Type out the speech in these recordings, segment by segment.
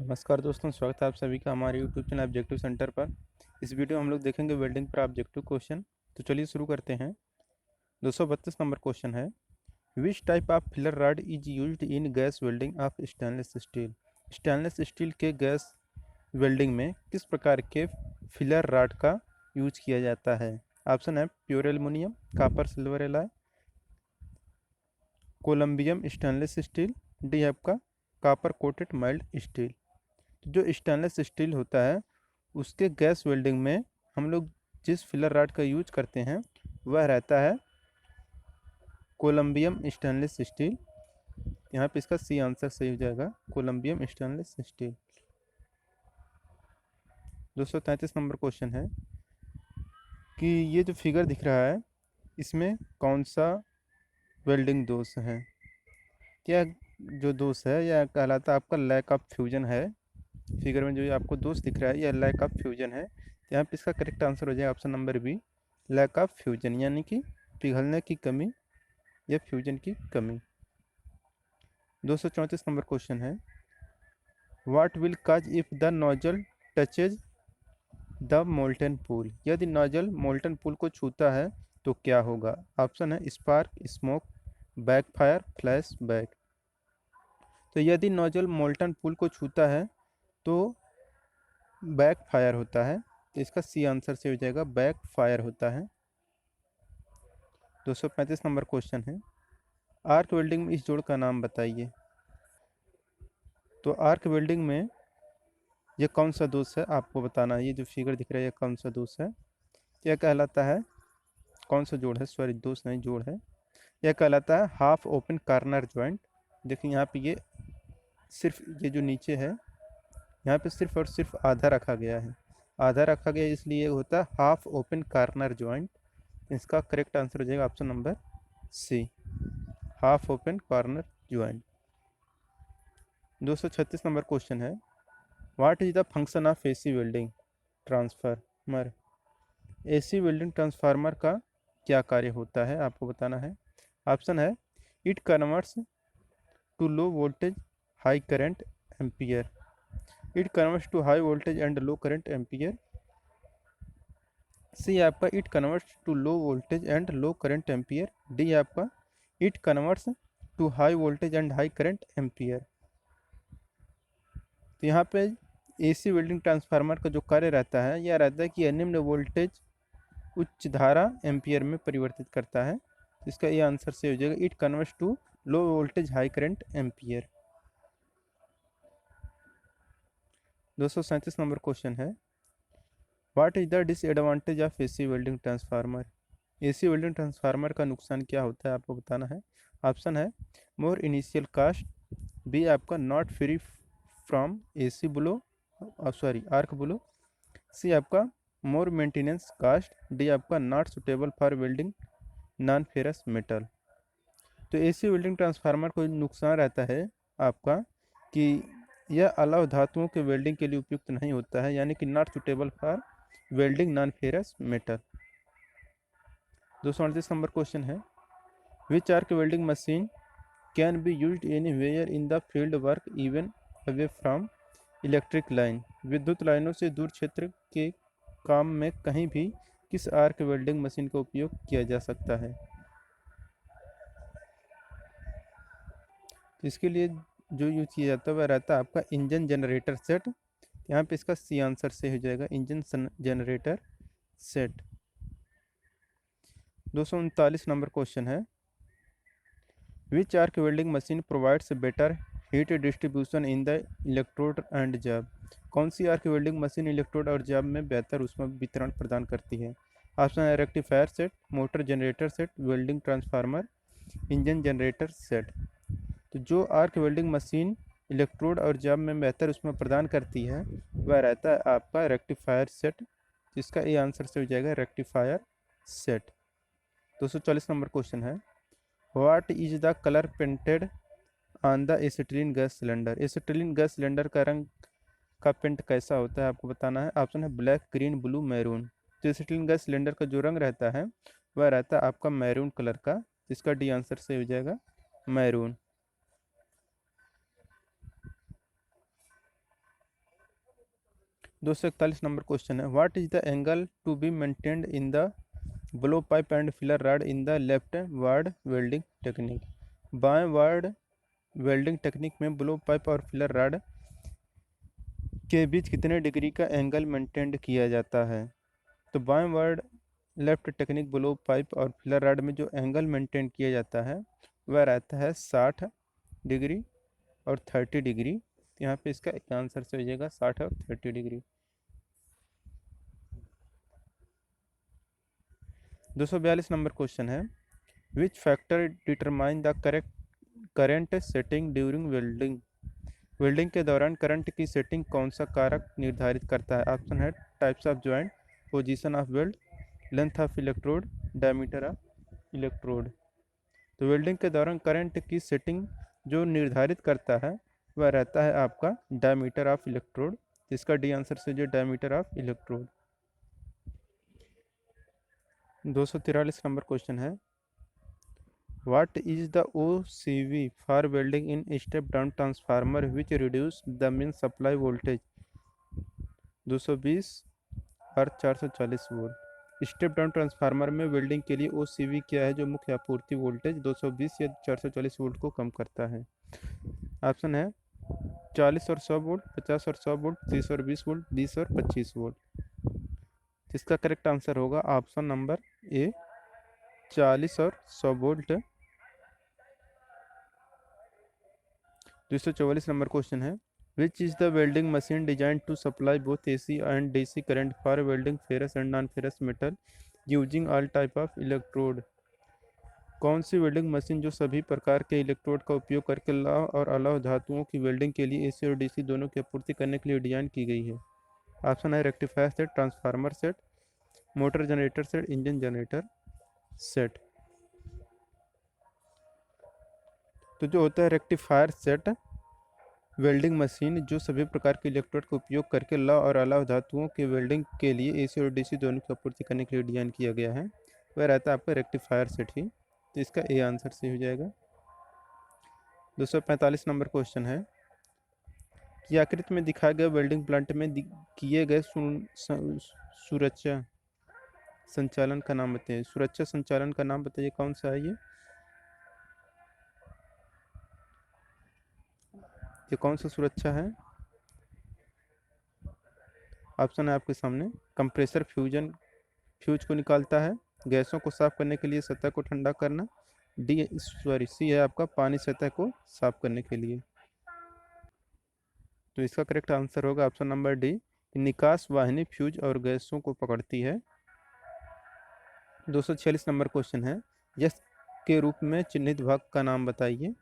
नमस्कार दोस्तों, स्वागत है आप सभी का हमारे यूट्यूब चैनल ऑब्जेक्टिव सेंटर पर। इस वीडियो में हम लोग देखेंगे वेल्डिंग पर ऑब्जेक्टिव क्वेश्चन। तो चलिए शुरू करते हैं। 232 नंबर क्वेश्चन है, which type of filler rod is used in gas welding of stainless steel. Stainless steel के गैस वेल्डिंग में किस प्रकार के फिलर रॉड का यूज किया जाता है। ऑप्शन है pure aluminium, copper silver alloy, columbium stainless steel, D आपका कॉपर कोटेड माइल्ड स्टील। जो स्टेनलेस स्टील होता है उसके गैस वेल्डिंग में हम लोग जिस फिलर रॉड का यूज करते हैं वह रहता है कोलम्बियम स्टेनलेस स्टील। यहाँ पे इसका सी आंसर सही हो जाएगा, कोलम्बियम स्टेनलेस स्टील। 233 नंबर क्वेश्चन है कि ये जो फिगर दिख रहा है इसमें कौन सा वेल्डिंग दोष है। क्या जो दोष है यह कहलाता है आपका लैक ऑफ फ्यूजन है। फिगर में जो ये आपको दोष दिख रहा है यह लैक ऑफ फ्यूजन है। तो यहाँ पे इसका करेक्ट आंसर हो जाएगा option number B, lack of fusion, यानी कि पिघलने की कमी या फ्यूजन की कमी। 234 नंबर क्वेश्चन है, what will cause if the nozzle touches the molten pool. यदि नोजल मोल्टन पूल को छूता है तो क्या होगा। ऑप्शन है spark, smoke, backfire, flash back. तो यदि नोजल मोल्टन पूल को छूता है तो बैक फायर होता है। तो इसका सी आंसर से हो जाएगा, बैक फायर होता है। 235 नंबर क्वेश्चन है, आर्क वेल्डिंग में इस जोड़ का नाम बताइए। तो आर्क वेल्डिंग में ये कौन सा दोष है आपको बताना है। ये जो फिगर दिख रहा है ये कौन सा दोष है, यह कहलाता है, कौन सा जोड़ है, सॉरी दोष नहीं जोड़ है, यह कहलाता है हाफ ओपन कार्नर ज्वाइंट। देखिए यहाँ पे ये सिर्फ ये जो नीचे है यहाँ पे सिर्फ और सिर्फ आधा रखा गया है, आधा रखा गया है, इसलिए होता है हाफ ओपन कार्नर ज्वाइंट। इसका करेक्ट आंसर हो जाएगा option number C, half open corner joint. 236 number question है, what is the function of AC welding transformer. AC welding transformer का क्या कार्य होता है आपको बताना है। ऑप्शन है it converts to low voltage high current ampere, it converts to high voltage and low current ampere. C आपका it converts to low voltage and low current ampere, D आपका it converts to high voltage and high current ampere. तो यहाँ पे AC welding transformer का जो कार्य रहता है यह रहता है कि यह निम्न वोल्टेज उच्च धारा एम्पियर में परिवर्तित करता है। इसका ये आंसर से हो जाएगा it converts to low voltage high current ampere. 237 number question है, what is the disadvantage of AC welding transformer. AC welding transformer का नुकसान क्या होता है आपको बताना है। ऑप्शन है मोर इनिशियल कास्ट, बी आपका not free from AC blow, sorry arc blow, C आपका मोर मेंटेनेंस कास्ट, डी आपका not suitable for welding non ferrous metal. तो एसी वेल्डिंग ट्रांसफार्मर को नुकसान रहता है आपका कि यह अलग धातुओं के वेल्डिंग के लिए उपयुक्त नहीं होता है, यानी कि not suitable for welding non ferrous metal. 238 number question है, which arc welding machine can be used anywhere in the field work even away from electric line. विद्युत लाइनों से दूर क्षेत्र के काम में कहीं भी किस आर्क वेल्डिंग मशीन का उपयोग किया जा सकता है। तो इसके लिए जो यूज किया जाता है वह रहता है आपका इंजन जनरेटर सेट। यहाँ पे इसका सी आंसर से हो जाएगा, engine generator set. 239 number question है, which arc welding machine provides better heat distribution in the electrode and job. कौन सी आर्क वेल्डिंग मशीन इलेक्ट्रोड और जैब में बेहतर ऊष्मा वितरण प्रदान करती है। ऑप्शन है rectifier set, motor generator set, welding transformer, engine generator set. तो जो आर्क वेल्डिंग मशीन इलेक्ट्रोड और जैब में बेहतर उसमें प्रदान करती है वह रहता है आपका रेक्टिफायर सेट। जिसका ये आंसर से हो जाएगा रेक्टिफायर सेट। 240 नंबर क्वेश्चन है, what is the colour painted on the acetylene gas cylinder. Acetylene gas cylinder का रंग का पेंट कैसा होता है आपको बताना है। ऑप्शन है ब्लैक, ग्रीन, ब्लू, मैरून। तो एसिटिलीन गैस सिलेंडर का जो रंग रहता है वह रहता है आपका मैरून कलर का। जिसका डी आंसर से हो जाएगा मैरून। 241 नंबर क्वेश्चन है, what is the angle to be maintained in the blow pipe and filler rod in the leftward welding technique. बाएं वार्ड वेल्डिंग टेक्निक में ब्लो पाइप और filler rod के बीच कितने डिग्री का angle maintain किया जाता है। तो बाएं ward left technique blow pipe और फिलर रॉड में जो एंगल मेंटेन किया जाता है वह रहता है 60 डिग्री और 30 डिग्री। तो यहाँ पे इसका एक आंसर से हो जाएगा 60 और 30 डिग्री। 242 नंबर क्वेश्चन है, which factor determine the correct current setting during welding. Welding के दौरान करंट की सेटिंग कौन सा कारक निर्धारित करता है। ऑप्शन है types of joint, position of weld, length of electrode, diameter of electrode. तो वेल्डिंग के दौरान करंट की सेटिंग जो निर्धारित करता है वह रहता है आपका डायमीटर ऑफ इलेक्ट्रोड। इसका डी आंसर से जो diameter of electrode. 243 number question है, what is the OCV for welding in step down transformer which reduce the main supply voltage. 220 और 440 वोल्ट। स्टेप डाउन ट्रांसफार्मर में वेल्डिंग के लिए OCV क्या है जो मुख्य आपूर्ति वोल्टेज 220 या 440 वोल्ट को कम करता है। ऑप्शन है 40 और 100 वोल्ट, 50 और 100 वोल्ट, 30 और 20 वोल्ट, 20 और 25 वोल्ट। इसका करेक्ट आंसर होगा ऑप्शन नंबर ए, 40 और 100 वोल्ट। 244 नंबर क्वेश्चन है, which is the welding machine design to supply both AC and DC current for welding ferrous and non ferrous metal using all type of electrode. कौन सी welding machine जो सभी प्रकार के electrode का उपयोग करके लौह और अलौह धातुओं की वेल्डिंग के लिए AC और DC दोनों की आपूर्ति करने के लिए डिजाइन की गई है। ऑप्शन है rectifier set, transformer set, motor generator set, engine generator set. तो जो होता है रेक्टिफायर सेट वेल्डिंग मशीन जो सभी प्रकार के इलेक्ट्रोड का उपयोग करके लौह और अलौह धातुओं के वेल्डिंग के लिए AC और DC दोनों की आपूर्ति करने के लिए डिजाइन किया गया है, वह रहता है आपका रेक्टिफायर सेट ही। तो इसका ए आंसर से हो जाएगा। 245 नंबर क्वेश्चन है कि आकृति में दिखाए गए वेल्डिंग प्लांट में किए गए सुरक्षा संचालन का नाम बताइए। सुरक्षा संचालन का नाम बताइए कौन सा है ये कौन सा सुरक्षा है। ऑप्शन है आपके सामने, कंप्रेसर फ्यूज को निकालता है, गैसों को साफ करने के लिए सतह को ठंडा करना, सी है आपका पानी सतह को साफ करने के लिए। तो इसका करेक्ट आंसर होगा ऑप्शन नंबर डी, निकास वाहिनी फ्यूज और गैसों को पकड़ती है। 246 नंबर क्वेश्चन है, यस के रूप में चिन्हित भाग का नाम बताइए।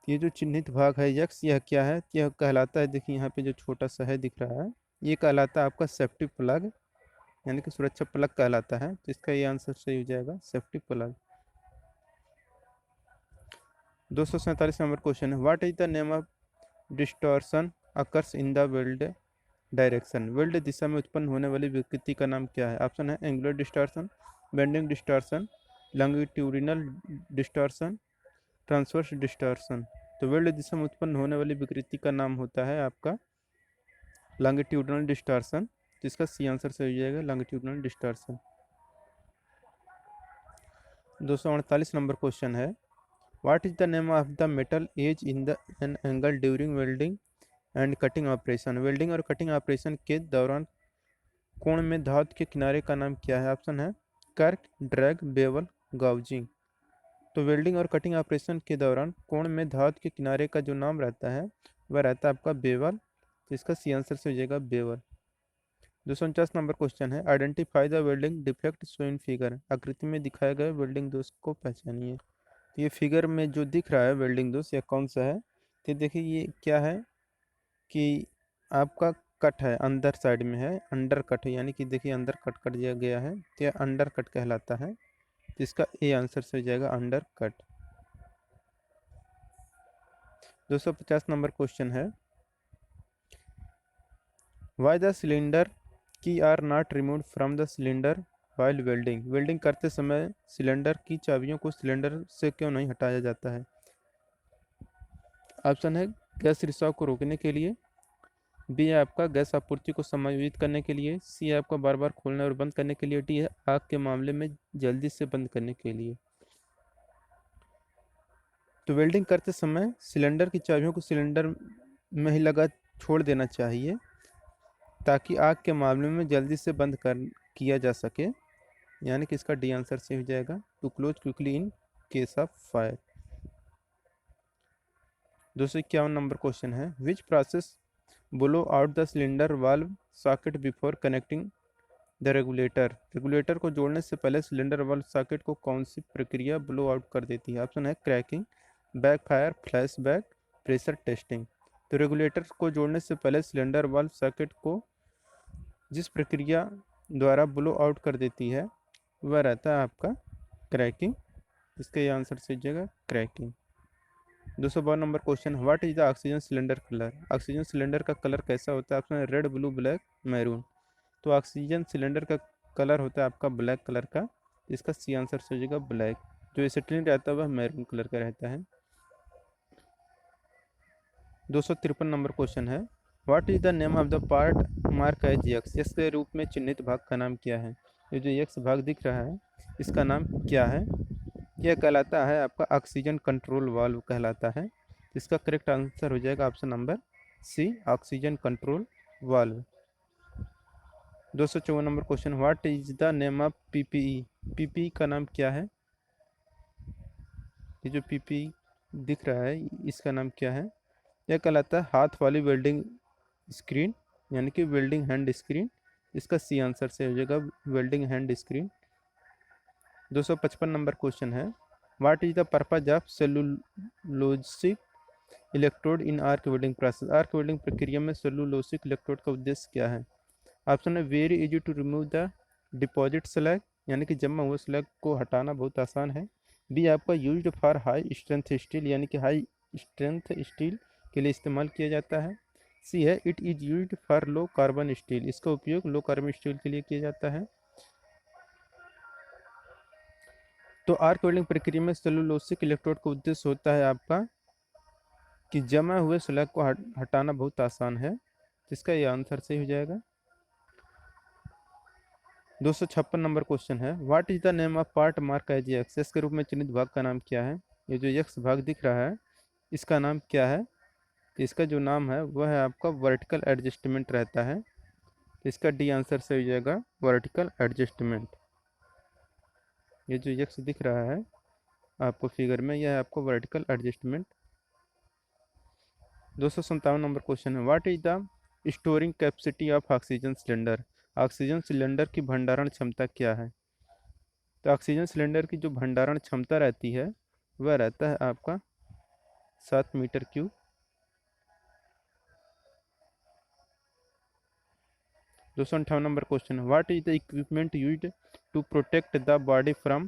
ये जो चिन्हित भाग है यक्स, यह क्या है। यह कहलाता है, देखिए यहाँ पे जो छोटा सा है दिख रहा है, ये कहलाता है आपका सेफ्टी प्लग, यानी कि सुरक्षा प्लग कहलाता है। तो इसका ये आंसर सही हो जाएगा सेफ्टी प्लग। 247 नंबर क्वेश्चन है, what is the name of distortion occurs in the weld direction. Weld दिशा में उत्पन्न होने वाली विकृति का नाम क्या है। ऑप्शन है angular distortion, bending distortion, longitudinal distortion, transverse distortion. तो वेल्ड दिशा में उत्पन्न होने वाली विकृति का नाम होता है आपका लॉन्गिट्यूडिनल डिस्टॉर्शन। जिसका सी आंसर से हो जाएगा लॉन्गिट्यूडिनल डिस्टॉर्शन। 248 नंबर क्वेश्चन है, what is the name of the metal edge in the an angle during welding and cutting operation. Welding और कटिंग ऑपरेशन के दौरान कोण में धातु के किनारे का नाम क्या है। ऑप्शन है कर्क, ड्रैग, बेवल, गाउजिंग। तो वेल्डिंग और कटिंग ऑपरेशन के दौरान कोण में धातु के किनारे का जो नाम रहता है वह रहता है आपका बेवल। तो इसका सी आंसर से हो जाएगा बेवल। 249 नंबर क्वेश्चन है, identify the welding defect show in figure. आकृति में दिखाए गए वेल्डिंग दोष को पहचानिए। तो ये फिगर में जो दिख रहा है वेल्डिंग दोष यह कौन सा है। तो देखिए ये क्या है कि आपका कट है, अंदर साइड में है, अंडर कट है, यानी कि देखिए अंदर कट कर दिया गया है, तो यह अंडर कट कहलाता है। तो इसका ए आंसर से हो जाएगा अंडर कट। 250 नंबर क्वेश्चन है, why the cylinder key are not remove from the cylinder while welding. Welding करते समय सिलेंडर की चाबियों को सिलेंडर से क्यों नहीं हटाया जाता है। ऑप्शन है गैस रिसाव को रोकने के लिए, बी है आपका गैस आपूर्ति को समायोजित करने के लिए। सी है आपका बार बार खोलने और बंद करने के लिए। डी है आग के मामले में जल्दी से बंद करने के लिए। तो वेल्डिंग करते समय सिलेंडर की चाबियों को सिलेंडर में ही लगा छोड़ देना चाहिए ताकि आग के मामले में जल्दी से बंद कर किया जा सके, यानी कि इसका डी आंसर से हो जाएगा, to close quickly in case of fire. 251 number question है, which process blow out the cylinder valve socket before connecting the regulator. Regulator को जोड़ने से पहले सिलेंडर वाल्व सॉकेट को कौन सी प्रक्रिया ब्लो आउट कर देती है? ऑप्शन है cracking, backfire, flashback, pressure testing. तो रेगुलेटर को जोड़ने से पहले सिलेंडर वाल्व सॉकेट को जिस प्रक्रिया द्वारा ब्लो आउट कर देती है वह रहता है आपका क्रैकिंग। इसका ये आंसर से जाएगा cracking. 252 number question, what is the oxygen cylinder colour. Oxygen cylinder का कलर कैसा होता है? ऑप्शन है रेड, ब्लू, ब्लैक, मैरून। तो ऑक्सीजन सिलेंडर का कलर होता है आपका ब्लैक कलर का। इसका सी आंसर से हो जाएगा ब्लैक। जो एसिटिलीन रहता है वह मैरून कलर का रहता है। 253 नंबर क्वेश्चन है, what is the name of the part mark as X. X के रूप में चिन्हित भाग का नाम क्या है? ये जो एक्स भाग दिख रहा है इसका नाम क्या है? यह कहलाता है आपका ऑक्सीजन कंट्रोल वाल्व कहलाता है। इसका करेक्ट आंसर हो जाएगा option number C, oxygen control valve. 254 number question, what is the name of PPE. PPE का नाम क्या है? ये जो पीपीई दिख रहा है इसका नाम क्या है? यह कहलाता है हाथ वाली वेल्डिंग स्क्रीन, यानी कि वेल्डिंग हैंड स्क्रीन। इसका सी आंसर से हो जाएगा welding hand screen. 255 number question है, what is the purpose of cellulosic electrode in arc welding process. Arc welding प्रक्रिया में सेलुलोसिक इलेक्ट्रोड का उद्देश्य क्या है? ऑप्शन है very easy to remove the deposit slag, यानी कि जमा हुए स्लैग को हटाना बहुत आसान है। बी आपका used for high strength steel, यानी कि हाई स्ट्रेंथ स्टील के लिए इस्तेमाल किया जाता है। सी है it is used for low carbon steel, इसका उपयोग लो कार्बन स्टील के लिए किया जाता है। तो आर्क वेल्डिंग प्रक्रिया में सेलुलोसिक इलेक्ट्रोड का उद्देश्य होता है आपका कि जमा हुए स्लैग को हटाना बहुत आसान है। जिसका ये आंसर सही हो जाएगा। 256 नंबर क्वेश्चन है, what is the name of part mark as X. X के रूप में चिन्हित भाग का नाम क्या है? ये जो एक्स भाग दिख रहा है इसका नाम क्या है? तो इसका जो नाम है वह है आपका वर्टिकल एडजस्टमेंट रहता है। तो इसका डी आंसर से हो जाएगा वर्टिकल एडजस्टमेंट। ये जो एक्स दिख रहा है आपको फिगर में, यह है आपको वर्टिकल एडजस्टमेंट। 257 नंबर क्वेश्चन है, what is the storing capacity of oxygen cylinder. Oxygen cylinder की भंडारण क्षमता क्या है? तो ऑक्सीजन सिलेंडर की जो भंडारण क्षमता रहती है वह रहता है आपका 7 metre cube. 258 number question, what is the equipment used to protect the body from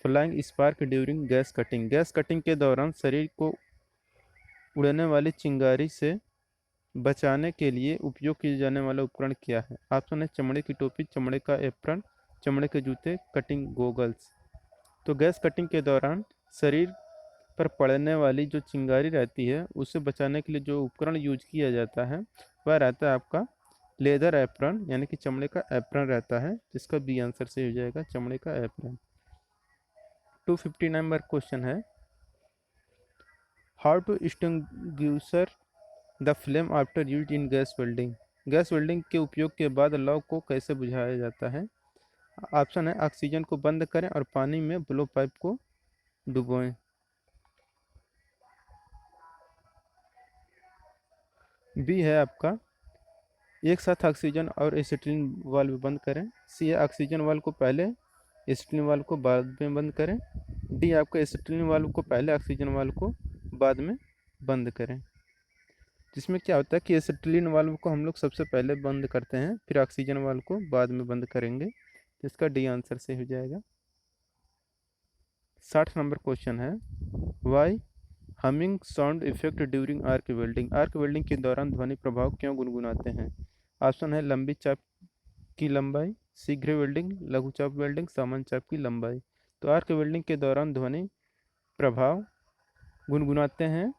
flying spark during gas cutting. Gas cutting के दौरान शरीर को उड़ने वाली चिंगारी से बचाने के लिए उपयोग किए जाने वाला उपकरण क्या है? ऑप्शन है चमड़े की टोपी, चमड़े का एप्रन, चमड़े के जूते, कटिंग गोगल्स। तो गैस कटिंग के दौरान शरीर पर पड़ने वाली जो चिंगारी रहती है उससे बचाने के लिए जो उपकरण यूज किया जाता है वह रहता है आपका लेदर एप्रन, यानी कि चमड़े का एप्रन रहता है। जिसका बी आंसर से हो जाएगा चमड़े का एप्रन। 259 नंबर क्वेश्चन है, how to extinguisher the flame after use in gas welding. Gas welding के उपयोग के बाद लौ को कैसे बुझाया जाता है? ऑप्शन है ऑक्सीजन को बंद करें और पानी में ब्लो पाइप को डुबोएं। बी है आपका एक साथ ऑक्सीजन और एसिटिलीन वाल्व बंद करें। सी है ऑक्सीजन वाल्व को पहले, एसिटिलीन वाल्व को बाद में बंद करें। डी आपका एसिटिलीन वाल्व को पहले, ऑक्सीजन वाल्व को बाद में बंद करें। जिसमें क्या होता है कि एसिटिलीन वाल्व को हम लोग सबसे पहले बंद करते हैं, फिर ऑक्सीजन वाल्व को बाद में बंद करेंगे। तो इसका डी आंसर से हो जाएगा। 60 नंबर क्वेश्चन है, why humming sound effect during arc welding. Arc welding के दौरान ध्वनि प्रभाव क्यों गुनगुनाते हैं? ऑप्शन है लंबी चाप की लंबाई, शीघ्र वेल्डिंग, लघु चाप वेल्डिंग, सामान्य चाप की लंबाई। तो आर्क वेल्डिंग के दौरान ध्वनि प्रभाव गुनगुनाते हैं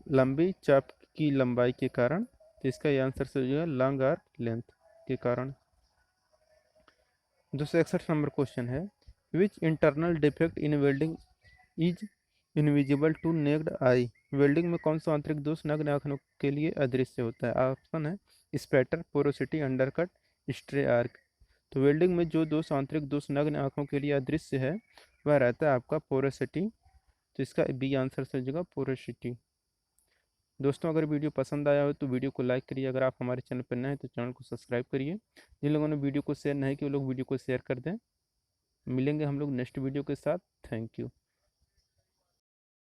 लंबी चाप की लंबाई के कारण। तो इसका ये आंसर से जो है लॉन्ग आर्क लेंथ के कारण। 261 नंबर क्वेश्चन है, which internal defect in welding is invisible to naked eye. Welding में कौन सा आंतरिक दोष नग्न आंखों के लिए अदृश्य होता है। ऑप्शन है spatter, porosity, undercut, stray arc. तो वेल्डिंग में जो दोष आंतरिक दोष नग्न आंखों के लिए अदृश्य है वह रहता है आपका पोरोसिटी। तो इसका बी आंसर से जगह पोरोसिटी। दोस्तों अगर वीडियो पसंद आया हो तो वीडियो को लाइक करिए, अगर आप हमारे चैनल पर नए हैं तो चैनल को सब्सक्राइब करिए। जिन लोगों ने वीडियो को शेयर नहीं किया वो लोग वीडियो को शेयर कर दें। मिलेंगे हम लोग नेक्स्ट वीडियो के साथ। Thank you.